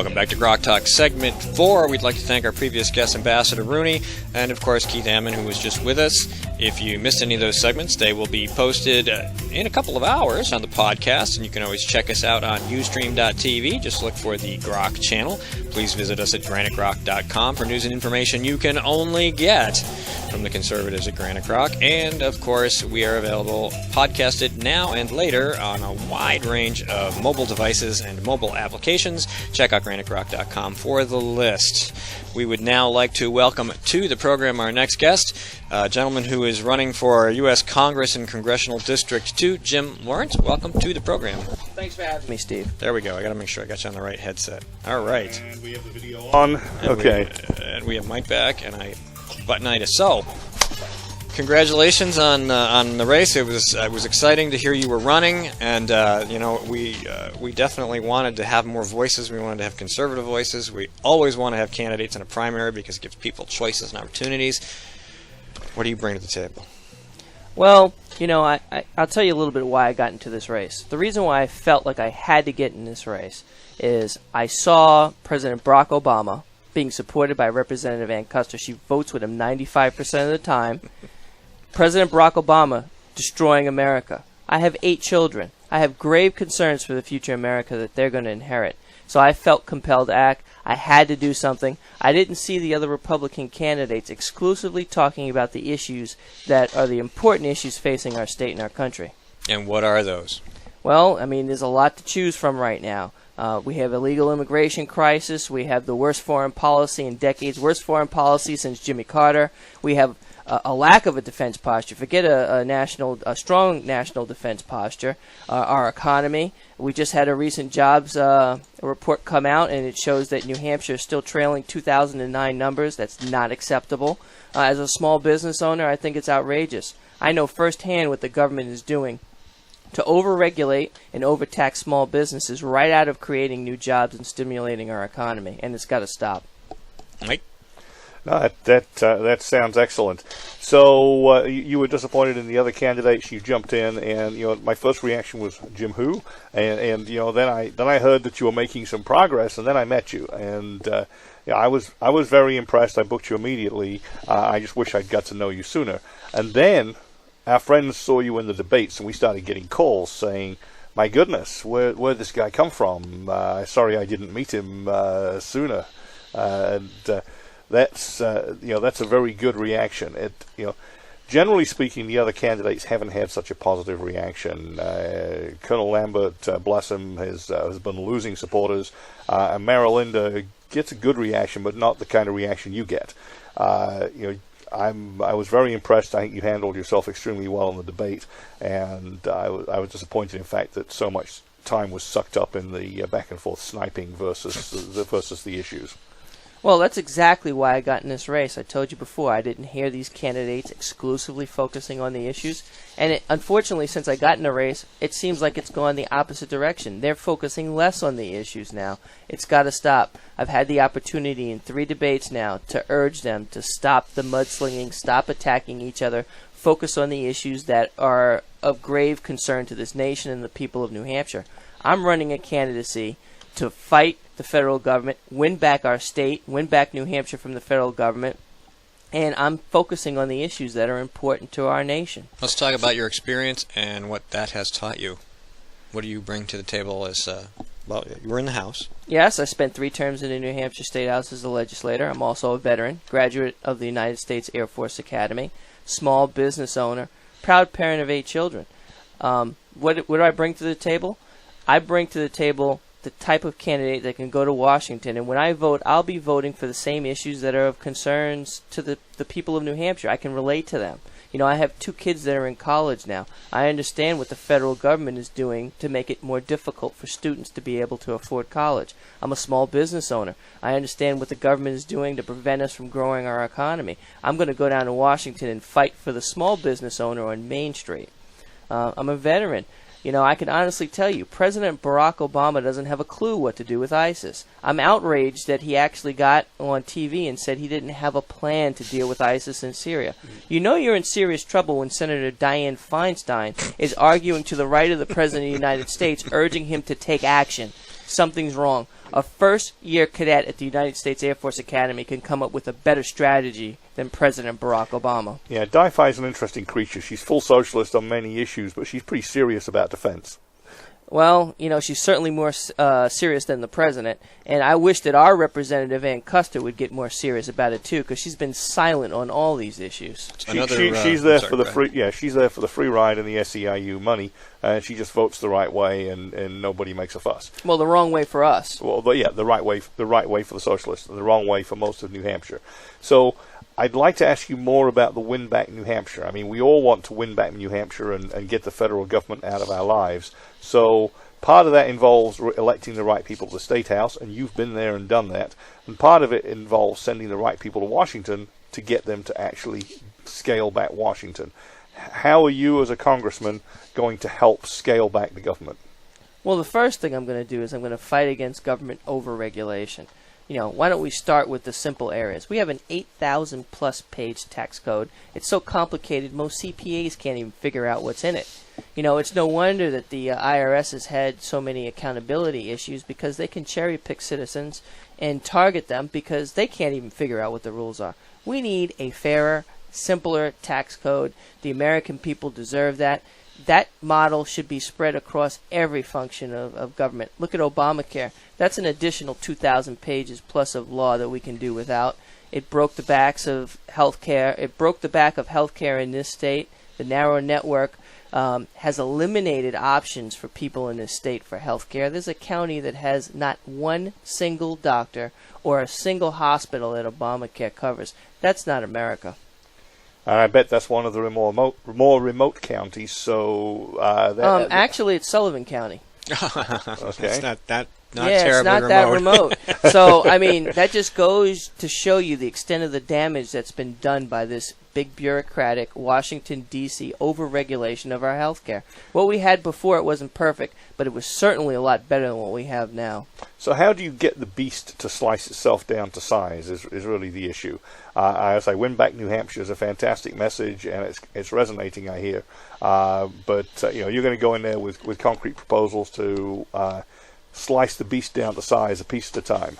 Welcome back to GrokTalk Segment 4. We'd like to thank our previous guest, Ambassador Rooney, and of course Keith Ammon, who was just with us. If you missed any of those segments, they will be posted in a couple of hours on the podcast, and you can always check us out on ustream.tv. Just look for the Grok channel. Please visit us at granitegrok.com for news and information you can only get from the conservatives at Granite Grok. And, of course, we are available podcasted now and later on a wide range of mobile devices and mobile applications. Check out granitegrok.com for the list. We would now like to welcome to the program our next guest, a gentleman who is running for U.S. Congress in Congressional District 2, Jim Lawrence. Welcome to the program. Thanks for having me, Steve. There we go. I got to make sure I got you on the right headset. All right. And we have the video on. And we have Mike back, and buttonitis. So, congratulations on the race. It was exciting to hear you were running, and we definitely wanted to have more voices. We wanted to have conservative voices. We always want to have candidates in a primary because it gives people choices and opportunities. What do you bring to the table? Well, I'll tell you a little bit why I got into this race. The reason why I felt like I had to get in this race is I saw President Barack Obama being supported by Representative Ann Custer. She votes with him 95% of the time. President Barack Obama destroying America. I have 8 children. I have grave concerns for the future America that they're going to inherit. So I felt compelled to act. I had to do something. I didn't see the other Republican candidates exclusively talking about the issues that are the important issues facing our state and our country. And what are those? Well, there's a lot to choose from right now. We have illegal immigration crisis. We have the worst foreign policy in decades, worst foreign policy since Jimmy Carter. We have a lack of a defense posture. Forget a strong national defense posture. Our economy. We just had a recent jobs report come out, and it shows that New Hampshire is still trailing 2009 numbers. That's not acceptable. As a small business owner, I think it's outrageous. I know firsthand what the government is doing to overregulate and overtax small businesses right out of creating new jobs and stimulating our economy, and it's got to stop. Mike? No, that sounds excellent. So you were disappointed in the other candidates. You jumped in, and my first reaction was Jim who, and then I heard that you were making some progress, and then I met you, and I was very impressed. I booked you immediately. I just wish I'd got to know you sooner, and then our friends saw you in the debates, and we started getting calls saying, "My goodness, where'd this guy come from? Sorry I didn't meet him sooner." That's a very good reaction. Generally speaking, the other candidates haven't had such a positive reaction. Colonel Lambert, bless him, has been losing supporters. And Marilinda gets a good reaction, but not the kind of reaction you get. I was very impressed. I think you handled yourself extremely well in the debate, and I was disappointed, in fact, that so much time was sucked up in the back and forth sniping versus the issues. Well, that's exactly why I got in this race. I told you before, I didn't hear these candidates exclusively focusing on the issues. And unfortunately, since I got in the race, it seems like it's gone the opposite direction. They're focusing less on the issues now. It's got to stop. I've had the opportunity in 3 debates now to urge them to stop the mudslinging, stop attacking each other, focus on the issues that are of grave concern to this nation and the people of New Hampshire. I'm running a candidacy to fight the federal government, win back our state, win back New Hampshire from the federal government, and I'm focusing on the issues that are important to our nation. Let's talk about your experience and what that has taught you. What do you bring to the table as, you were in the House. Yes, I spent 3 terms in the New Hampshire State House as a legislator. I'm also a veteran, graduate of the United States Air Force Academy, small business owner, proud parent of 8 children. What do I bring to the table? I bring to the table the type of candidate that can go to Washington, and when I vote, I'll be voting for the same issues that are of concerns to the people of New Hampshire. I can relate to them. I have 2 kids that are in college now. I understand what the federal government is doing to make it more difficult for students to be able to afford college. I'm a small business owner. I understand what the government is doing to prevent us from growing our economy. I'm going to go down to Washington and fight for the small business owner on Main Street. I'm a veteran. I can honestly tell you, President Barack Obama doesn't have a clue what to do with ISIS. I'm outraged that he actually got on TV and said he didn't have a plan to deal with ISIS in Syria. You're in serious trouble when Senator Dianne Feinstein is arguing to the right of the President of the United States, urging him to take action. something's wrong. A first-year cadet at the United States Air Force Academy can come up with a better strategy than President Barack Obama. Yeah, Di-Fi's an interesting creature. She's full socialist on many issues, but she's pretty serious about defense. Well, she's certainly more serious than the president, and I wish that our representative, Ann Custer, would get more serious about it too, because she's been silent on all these issues. She's there for the free. Yeah, she's there for the free ride and the SEIU money, and she just votes the right way, and nobody makes a fuss. Well, the wrong way for us. Well, but yeah, the right way for the socialists, and the wrong way for most of New Hampshire. So I'd like to ask you more about the win back New Hampshire. I mean, we all want to win back New Hampshire and get the federal government out of our lives. So part of that involves electing the right people to the State House, and you've been there and done that. And part of it involves sending the right people to Washington to get them to actually scale back Washington. How are you as a congressman going to help scale back the government? Well, the first thing I'm going to do is I'm going to fight against government overregulation. Why don't we start with the simple areas? We have an 8,000 plus page tax code. It's so complicated most CPAs can't even figure out what's in it. It's no wonder that the IRS has had so many accountability issues, because they can cherry pick citizens and target them because they can't even figure out what the rules are. We need a fairer, simpler tax code. The American people deserve that. That model should be spread across every function of government. Look at Obamacare. That's an additional 2,000 pages plus of law that we can do without. It broke the backs of healthcare. It broke the back of healthcare in this state. The narrow network has eliminated options for people in this state for healthcare. There's a county that has not one single doctor or a single hospital that Obamacare covers. That's not America. I bet that's one of the more remote counties. So actually, it's Sullivan County. Okay, it's not yeah, terribly it's not remote. that remote. So, I mean, that just goes to show you the extent of the damage that's been done by this big bureaucratic Washington, D.C. overregulation of our health care. What we had before, it wasn't perfect, but it was certainly a lot better than what we have now. So how do you get the beast to slice itself down to size is really the issue. As I win back New Hampshire is a fantastic message, and it's resonating, I hear. But you're going to go in there with concrete proposals to slice the beast down to size a piece at a time.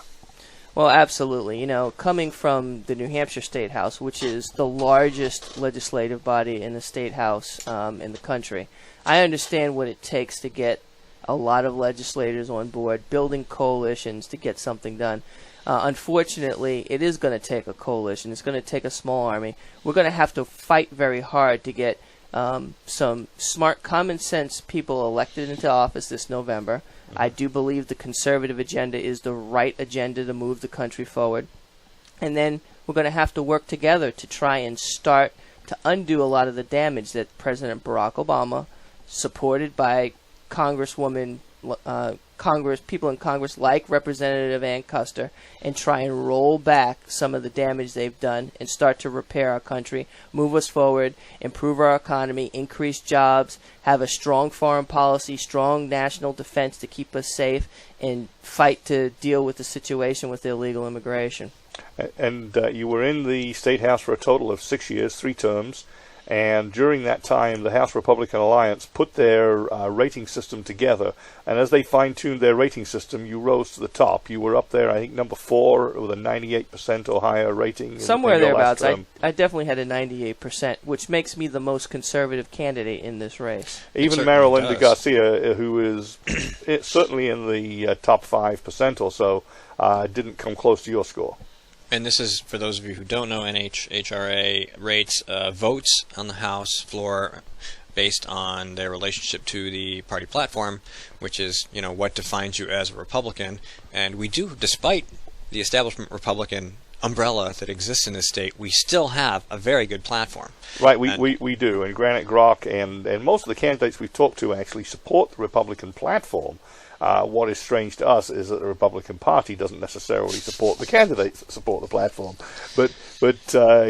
Well, absolutely. Coming from the New Hampshire State House, which is the largest legislative body in the State House in the country, I understand what it takes to get a lot of legislators on board, building coalitions to get something done. Unfortunately, it is going to take a coalition. It's going to take a small army. We're going to have to fight very hard to get some smart, common sense people elected into office this November. I do believe the conservative agenda is the right agenda to move the country forward. And then we're going to have to work together to try and start to undo a lot of the damage that President Barack Obama, supported by people in Congress like Representative Ann Custer, and try and roll back some of the damage they've done and start to repair our country, move us forward, improve our economy, increase jobs, have a strong foreign policy, strong national defense to keep us safe, and fight to deal with the situation with illegal immigration. And you were in the State House for a total of 6 years, 3 terms. And during that time, the House Republican Alliance put their rating system together. And as they fine-tuned their rating system, you rose to the top. You were up there, I think, number 4 with a 98% or higher rating. Somewhere thereabouts. I definitely had a 98%, which makes me the most conservative candidate in this race. Even Marilinda Garcia, who is certainly in the top 5% or so, didn't come close to your score. And this is, for those of you who don't know, NHRA rates votes on the House floor based on their relationship to the party platform, which is, what defines you as a Republican. And we do, despite the establishment Republican umbrella that exists in this state, we still have a very good platform. Right, we do. And Granite Grok and most of the candidates we've talked to actually support the Republican platform. What is strange to us is that the Republican Party doesn't necessarily support the candidates that support the platform. But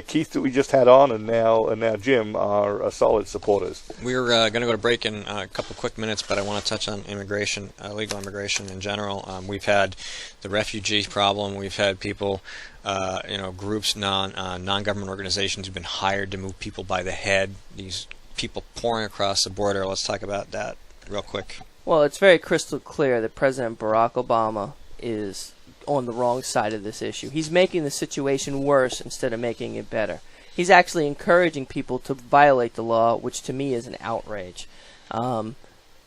Keith, that we just had on, and now Jim are solid supporters. We're going to go to break in a couple quick minutes, but I want to touch on immigration, legal immigration in general. We've had the refugee problem. We've had people, groups, non-government organizations who've been hired to move people by the head. These people pouring across the border. Let's talk about that real quick. Well, it's very crystal clear that President Barack Obama is on the wrong side of this issue. He's making the situation worse instead of making it better. He's actually encouraging people to violate the law, which to me is an outrage.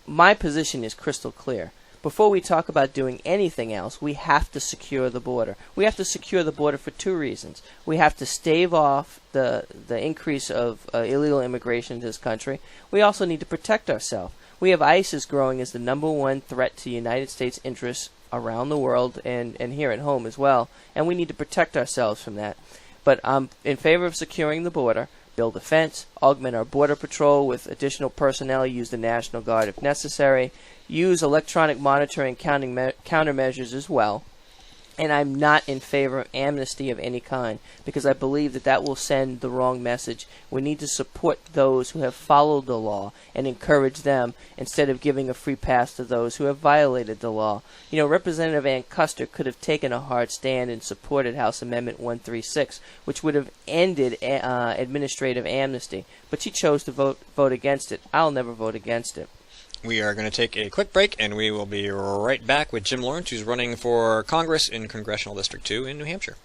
My position is crystal clear. Before we talk about doing anything else, we have to secure the border. We have to secure the border for two reasons. We have to stave off the increase of illegal immigration to this country. We also need to protect ourselves. We have ISIS growing as the number one threat to the United States interests around the world and here at home as well, and we need to protect ourselves from that. But I'm in favor of securing the border, build a fence, augment our border patrol with additional personnel, use the National Guard if necessary, use electronic monitoring countermeasures as well. And I'm not in favor of amnesty of any kind because I believe that will send the wrong message. We need to support those who have followed the law and encourage them instead of giving a free pass to those who have violated the law. You know, Representative Ann Custer could have taken a hard stand and supported House Amendment 136, which would have ended administrative amnesty, but she chose to vote against it. I'll never vote against it. We are going to take a quick break, and we will be right back with Jim Lawrence, who's running for Congress in Congressional District 2 in New Hampshire.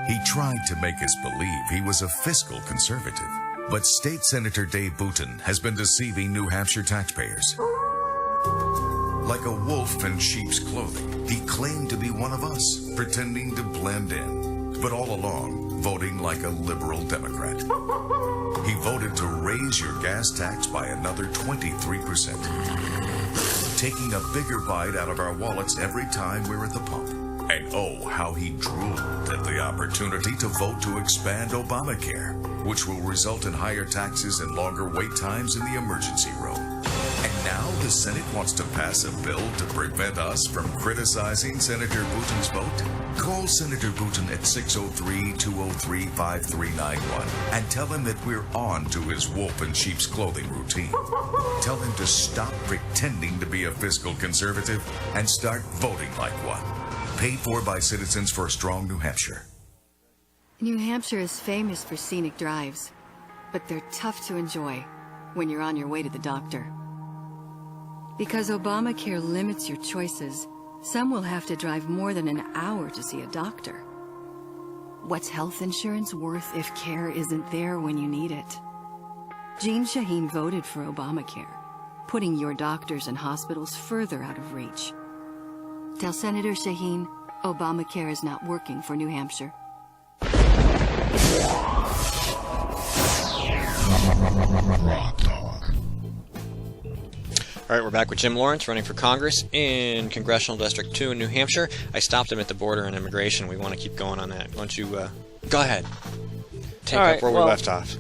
He tried to make us believe he was a fiscal conservative, but State Senator Dave Booten has been deceiving New Hampshire taxpayers. Like a wolf in sheep's clothing, he claimed to be one of us, pretending to blend in, but all along voting like a liberal Democrat. He voted to raise your gas tax by another 23%, taking a bigger bite out of our wallets every time we're at the pump. And oh, how he drooled at the opportunity to vote to expand Obamacare, which will result in higher taxes and longer wait times in the emergency room. And now the Senate wants to pass a bill to prevent us from criticizing Senator Booten's vote? Call Senator Booten at 603-203-5391 and tell him that we're on to his wolf in sheep's clothing routine. Tell him to stop pretending to be a fiscal conservative and start voting like one. Paid for by Citizens for a Strong New Hampshire. New Hampshire is famous for scenic drives, but they're tough to enjoy when you're on your way to the doctor. Because Obamacare limits your choices, some will have to drive more than an hour to see a doctor. What's health insurance worth if care isn't there when you need it? Jean Shaheen voted for Obamacare, putting your doctors and hospitals further out of reach. Tell Senator Shaheen Obamacare is not working for New Hampshire. All right, we're back with Jim Lawrence, running for Congress in Congressional District 2 in New Hampshire. I stopped him at the border and immigration. We want to keep going on that. Why don't you go ahead, take up where we left off.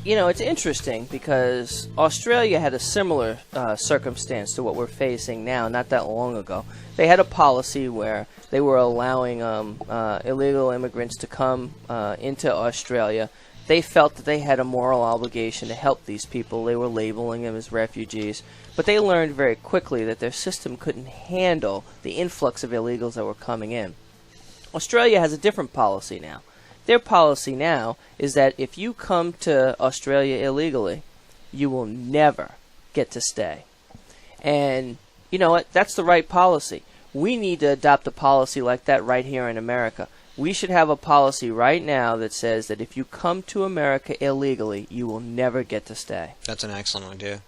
You know, it's interesting because Australia had a similar circumstance to what we're facing now not that long ago. They had a policy where they were allowing illegal immigrants to come into Australia. They felt that they had a moral obligation to help these people. They were labeling them as refugees. But they learned very quickly that their system couldn't handle the influx of illegals that were coming in. Australia has a different policy now. Their policy now is that if you come to Australia illegally, you will never get to stay. And you know what? That's the right policy. We need to adopt a policy like that right here in America. We should have a policy right now that says that if you come to America illegally, you will never get to stay. That's an excellent idea.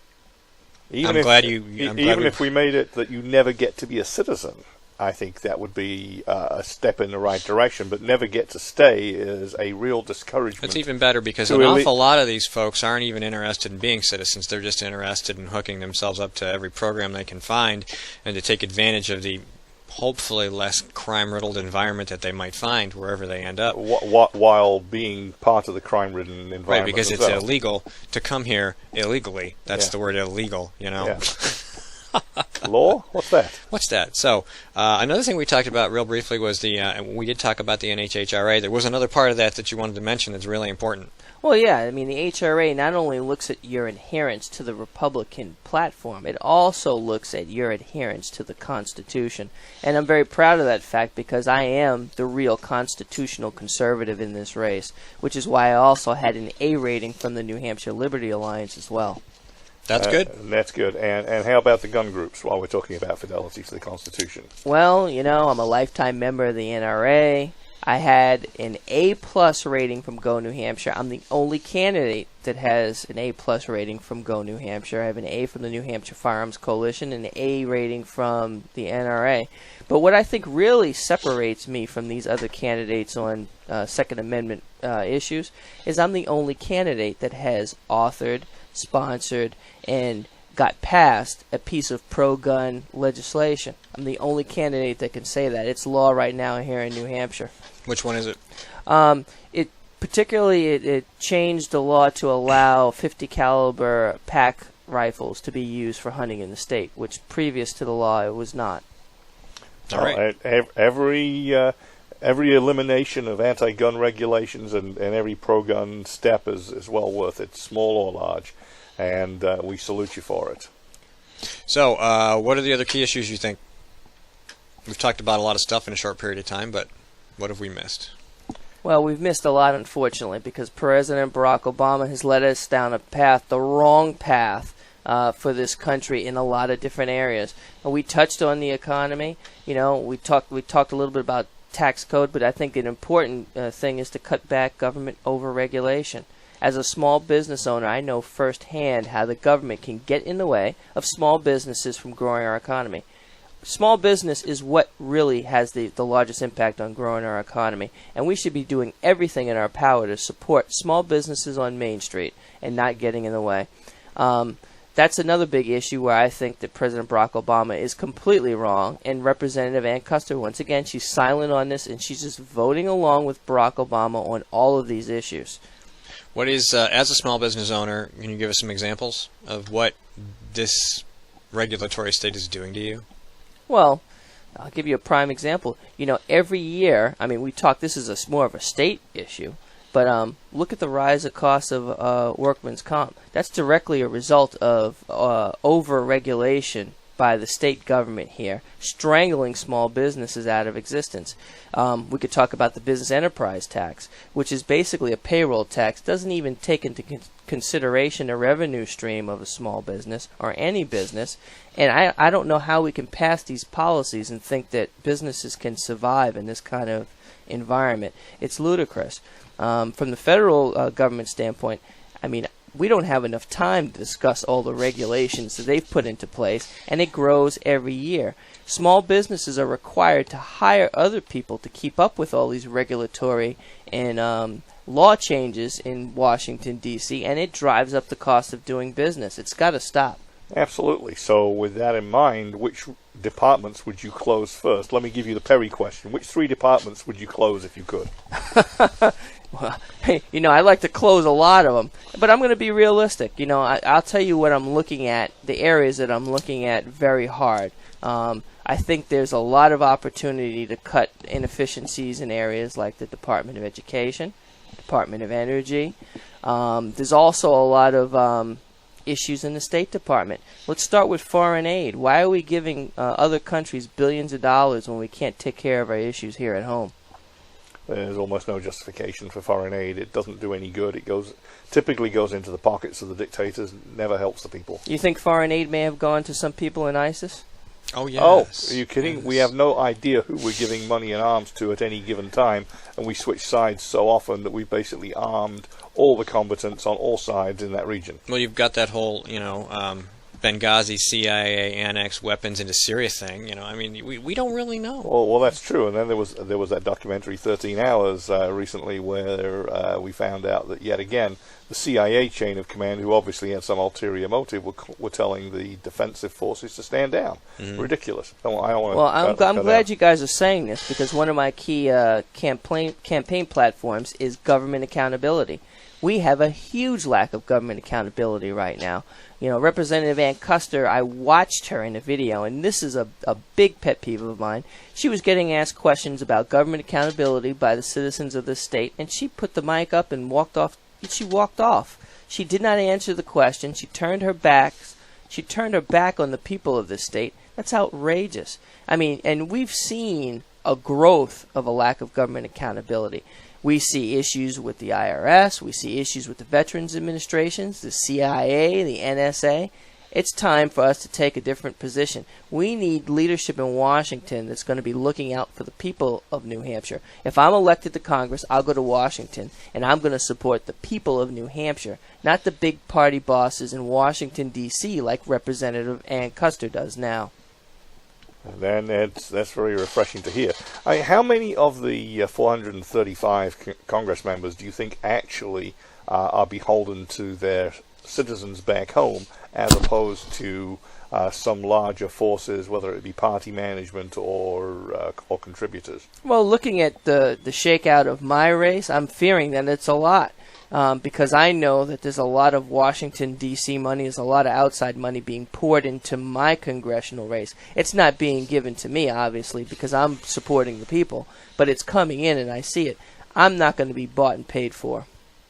Even if we made it that you never get to be a citizen, I think that would be a step in the right direction. But never get to stay is a real discouragement. It's even better because an awful lot of these folks aren't even interested in being citizens. They're just interested in hooking themselves up to every program they can find and to take advantage of the hopefully less crime-riddled environment that they might find wherever they end up. While being part of the crime-ridden environment. Right, because it's illegal to come here illegally. That's the word illegal, you know. Yeah. Law? What's that? What's that? So, another thing we talked about real briefly was we did talk about the NHRA. There was another part of that you wanted to mention that's really important. Well, yeah, I mean, the HRA not only looks at your adherence to the Republican platform, it also looks at your adherence to the Constitution. And I'm very proud of that fact because I am the real constitutional conservative in this race, which is why I also had an A rating from the New Hampshire Liberty Alliance as well. That's good. That's good. And how about the gun groups while we're talking about fidelity to the Constitution? Well, I'm a lifetime member of the NRA. I had an A-plus rating from Go New Hampshire. I'm the only candidate that has an A-plus rating from Go New Hampshire. I have an A from the New Hampshire Firearms Coalition and an A rating from the NRA. But what I think really separates me from these other candidates on Second Amendment issues is I'm the only candidate that has authored, sponsored, and got passed a piece of pro-gun legislation. I'm the only candidate that can say that. It's law right now here in New Hampshire. Which one is it? It changed the law to allow 50 caliber pack rifles to be used for hunting in the state, which previous to the law it was not. All right. Every elimination of anti-gun regulations and every pro-gun step is well worth it, small or large, and we salute you for it. So, what are the other key issues you think? We've talked about a lot of stuff in a short period of time, but what have we missed? Well, we've missed a lot, unfortunately, because President Barack Obama has led us down a path, the wrong path, for this country in a lot of different areas. And we touched on the economy. We talked a little bit about tax code, but I think an important thing is to cut back government overregulation. As a small business owner, I know firsthand how the government can get in the way of small businesses from growing our economy. Small business is what really has the largest impact on growing our economy, and we should be doing everything in our power to support small businesses on Main Street and not getting in the way. That's another big issue where I think that President Barack Obama is completely wrong, and Representative Ann Custer, once again, she's silent on this, and she's just voting along with Barack Obama on all of these issues. What is, as a small business owner, can you give us some examples of what this regulatory state is doing to you? Well, I'll give you a prime example. Every year, this is more of a state issue, but look at the rise of costs of workman's comp. That's directly a result of over-regulation by the state government here, strangling small businesses out of existence. We could talk about the business enterprise tax, which is basically a payroll tax, doesn't even take into consideration a revenue stream of a small business or any business. And I don't know how we can pass these policies and think that businesses can survive in this kind of environment. It's ludicrous. From the federal government standpoint, we don't have enough time to discuss all the regulations that they've put into place, and it grows every year. Small businesses are required to hire other people to keep up with all these regulatory and law changes in Washington, D.C., and it drives up the cost of doing business. It's got to stop. Absolutely. So with that in mind, which departments would you close first? Let me give you the Perry question. Which 3 departments would you close if you could? Well, I like to close a lot of them, but I'm going to be realistic. I'll tell you what I'm looking at, the areas that I'm looking at very hard. I think there's a lot of opportunity to cut inefficiencies in areas like the Department of Education, Department of Energy. There's also a lot of issues in the State Department. Let's start with foreign aid. Why are we giving other countries billions of dollars when we can't take care of our issues here at home? There's almost no justification for foreign aid. It doesn't do any good. It typically goes into the pockets of the dictators, never helps the people. You think foreign aid may have gone to some people in ISIS? Oh, yes. Oh, are you kidding? Yes. We have no idea who we're giving money and arms to at any given time, and we switch sides so often that we've basically armed all the combatants on all sides in that region. Well, you've got that whole, Benghazi CIA annex weapons into Syria thing. We don't really know. Well, that's true. And then there was that documentary 13 Hours recently where we found out that yet again the CIA chain of command, who obviously had some ulterior motive, were telling the defensive forces to stand down. Mm-hmm. Ridiculous. I don't want to. Well, I'm glad you guys are saying this, because one of my key campaign platforms is government accountability. We have a huge lack of government accountability right now. Representative Ann Custer, I watched her in a video, and this is a big pet peeve of mine. She was getting asked questions about government accountability by the citizens of the state, and she put the mic up and walked off. She walked off. She did not answer the question. She turned her back. She turned her back on the people of this state. That's outrageous. And we've seen a growth of a lack of government accountability. We see issues with the IRS. We see issues with the Veterans Administrations, the CIA, the NSA. It's time for us to take a different position. We need leadership in Washington that's going to be looking out for the people of New Hampshire. If I'm elected to Congress, I'll go to Washington, and I'm going to support the people of New Hampshire, not the big party bosses in Washington, D.C., like Representative Ann Custer does now. And that's very refreshing to hear. How many of the 435 Congress members do you think actually are beholden to their citizens back home, as opposed to some larger forces, whether it be party management or contributors? Well, looking at the shakeout of my race, I'm fearing that it's a lot. Because I know that there's a lot of Washington, D.C. money, there's a lot of outside money being poured into my congressional race. It's not being given to me, obviously, because I'm supporting the people, but it's coming in and I see it. I'm not going to be bought and paid for.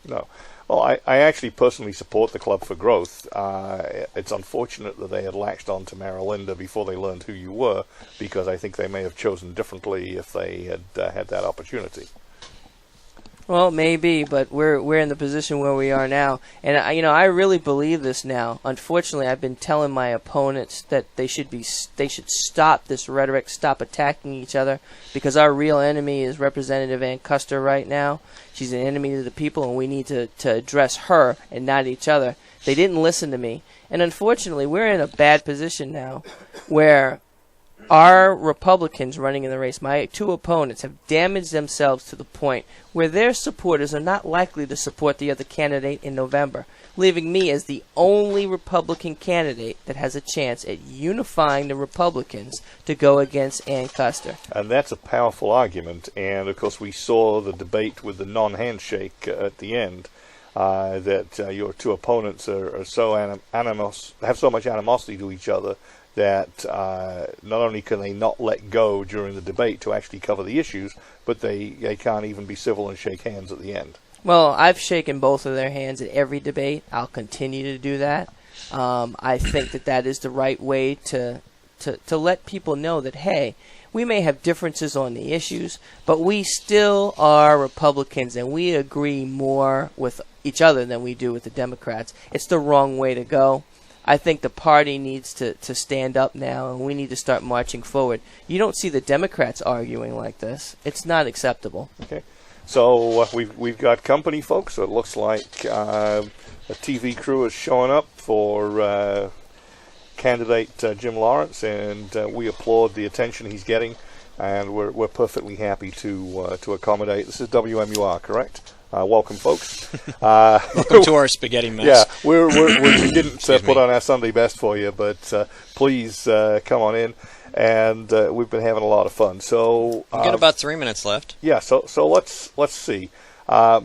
No. Well, I actually personally support the Club for Growth. It's unfortunate that they had latched on to Marilinda before they learned who you were, because I think they may have chosen differently if they had had that opportunity. Well, maybe, but we're in the position where we are now, and I really believe this now. Unfortunately, I've been telling my opponents that they should stop this rhetoric, stop attacking each other, because our real enemy is Representative Ann Custer right now. She's an enemy to the people, and we need to address her and not each other. They didn't listen to me, and unfortunately, we're in a bad position now, where our Republicans running in the race, my two opponents, have damaged themselves to the point where their supporters are not likely to support the other candidate in November, leaving me as the only Republican candidate that has a chance at unifying the Republicans to go against Ann Custer. And that's a powerful argument, and of course we saw the debate with the non-handshake at the end, that your two opponents are so have so much animosity to each other that not only can they not let go during the debate to actually cover the issues, but they can't even be civil and shake hands at the end. Well, I've shaken both of their hands at every debate. I'll continue to do that. I think that is the right way to let people know that, hey, we may have differences on the issues, but we still are Republicans, and we agree more with each other than we do with the Democrats. It's the wrong way to go. I think the party needs to stand up now, and we need to start marching forward. You don't see the Democrats arguing like this. It's not acceptable. Okay, so we've got company, folks. So it looks like a TV crew is showing up for candidate Jim Lawrence, and we applaud the attention he's getting, and we're perfectly happy to accommodate. This is WMUR, correct? Welcome, folks. Welcome to our spaghetti mess. Yeah, we didn't put on our Sunday best for you, but please come on in, and we've been having a lot of fun. So we've got about 3 minutes left. Yeah, so let's see.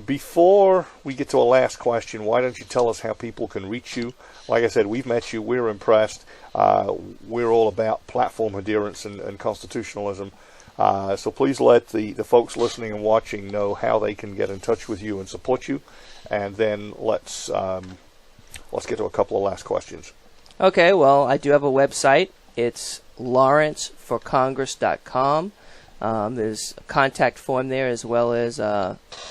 Before we get to a last question, why don't you tell us how people can reach you? Like I said, we've met you. We're impressed. We're all about platform adherence and constitutionalism. So please let the folks listening and watching know how they can get in touch with you and support you, and then let's get to a couple of last questions. Okay, well, I do have a website. It's lawrenceforcongress.com. There's a contact form there, as well as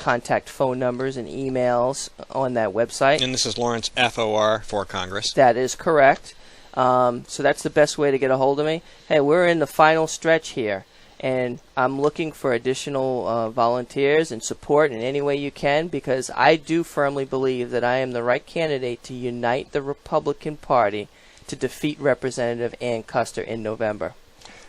contact phone numbers and emails on that website. And this is Lawrence FOR for Congress. That is correct. So that's the best way to get a hold of me. Hey, we're in the final stretch here, and I'm looking for additional volunteers and support in any way you can, because I do firmly believe that I am the right candidate to unite the Republican Party to defeat Representative Ann Custer in November.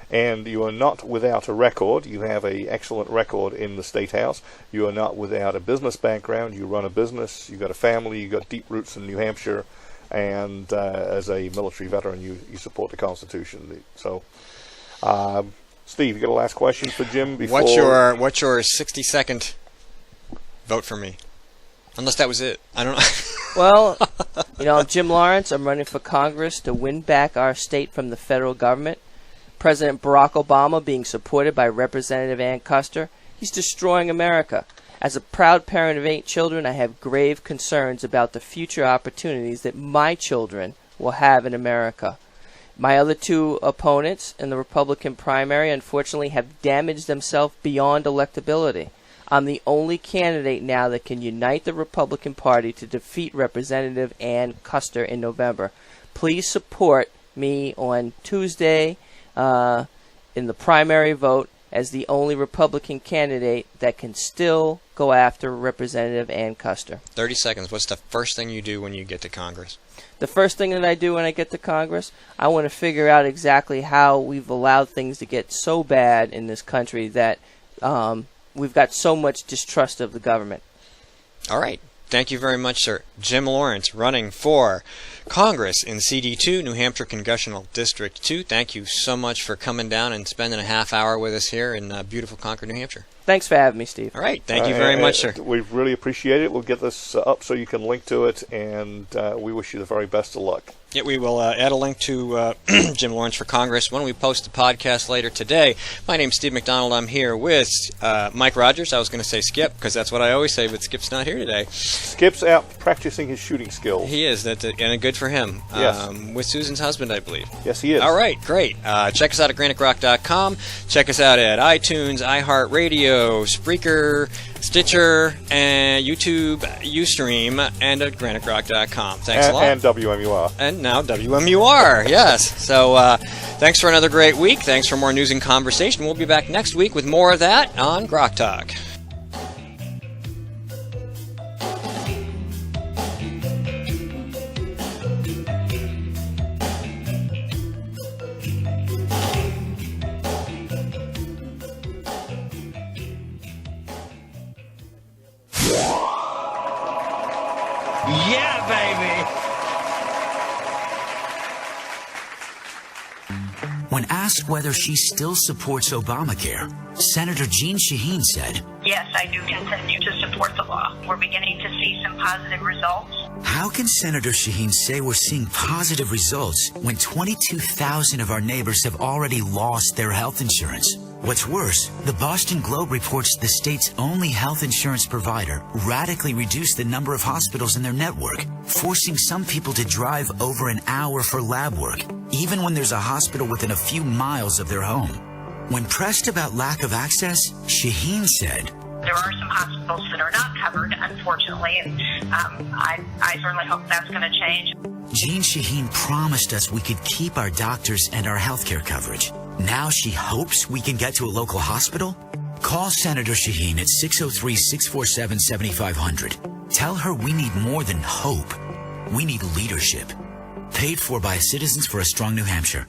And you are not without a record. You have an excellent record in the State House. You are not without a business background. You run a business. You've got a family. You've got deep roots in New Hampshire. And as a military veteran, you support the Constitution. So, Steve, you got a last question for Jim before? What's your 60-second vote for me? Unless that was it. I don't know. Well, I'm Jim Lawrence. I'm running for Congress to win back our state from the federal government. President Barack Obama being supported by Representative Ann Custer, he's destroying America. As a proud parent of 8 children, I have grave concerns about the future opportunities that my children will have in America. My other 2 opponents in the Republican primary, unfortunately, have damaged themselves beyond electability. I'm the only candidate now that can unite the Republican Party to defeat Representative Ann Custer in November. Please support me on Tuesday in the primary vote as the only Republican candidate that can still go after Representative Ann Custer. 30 seconds. What's the first thing you do when you get to Congress? The first thing that I do when I get to Congress, I want to figure out exactly how we've allowed things to get so bad in this country that we've got so much distrust of the government. All right. Thank you very much, sir. Jim Lawrence, running for Congress in CD2, New Hampshire Congressional District 2. Thank you so much for coming down and spending a half hour with us here in beautiful Concord, New Hampshire. Thanks for having me, Steve. All right. Thank you very much, sir. We really appreciate it. We'll get this up so you can link to it, and we wish you the very best of luck. Yeah, we will add a link to Jim Lawrence for Congress when we post the podcast later today. My name's Steve McDonald. I'm here with Mike Rogers. I was going to say Skip, because that's what I always say, but Skip's not here today. Skip's out practicing his shooting skills. He is, and good for him. Yes. With Susan's husband, I believe. Yes, he is. All right, great. Check us out at GrokTalk.com. Check us out at iTunes, iHeartRadio, Spreaker, Stitcher, and YouTube, Ustream, and at GrokTalk.com. Thanks a lot. And WMUR. And now WMUR, yes. So thanks for another great week. Thanks for more news and conversation. We'll be back next week with more of that on GrokTalk. Yeah, baby! When asked whether she still supports Obamacare, Senator Jeanne Shaheen said, "Yes, I do continue to support the law. We're beginning to see some positive results." how can Senator Shaheen say we're seeing positive results when 22,000 of our neighbors have already lost their health insurance? What's worse, the Boston Globe reports the state's only health insurance provider radically reduced the number of hospitals in their network, forcing some people to drive over an hour for lab work, even when there's a hospital within a few miles of their home. When pressed about lack of access, Shaheen said, There are some hospitals that are not covered, unfortunately, and I certainly hope that's going to change. Jeanne Shaheen promised us we could keep our doctors and our healthcare coverage. Now she hopes we can get to a local hospital? Call Senator Shaheen at 603-647-7500. Tell her we need more than hope. We need leadership. Paid for by Citizens for a Strong New Hampshire.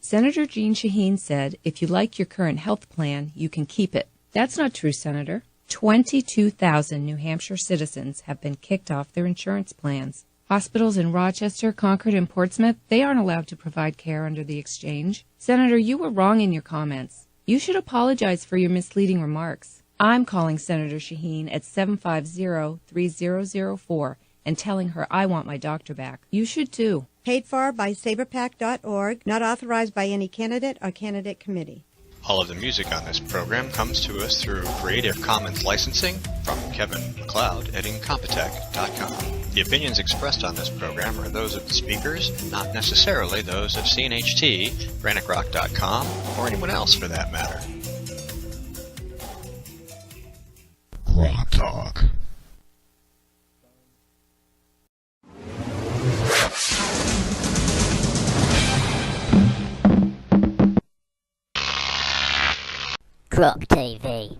Senator Jeanne Shaheen said, if you like your current health plan, you can keep it. That's not true, Senator. 22,000 New Hampshire citizens have been kicked off their insurance plans. Hospitals in Rochester, Concord, and Portsmouth, they aren't allowed to provide care under the exchange. Senator, you were wrong in your comments. You should apologize for your misleading remarks. I'm calling Senator Shaheen at 750-3004 and telling her I want my doctor back. You should too. Paid for by saberpac.org, not authorized by any candidate or candidate committee. All of the music on this program comes to us through Creative Commons licensing from Kevin MacLeod at Incompetech.com. The opinions expressed on this program are those of the speakers, not necessarily those of CNHT, GraniteRock.com, or anyone else for that matter. GrokTalk. Grok TV.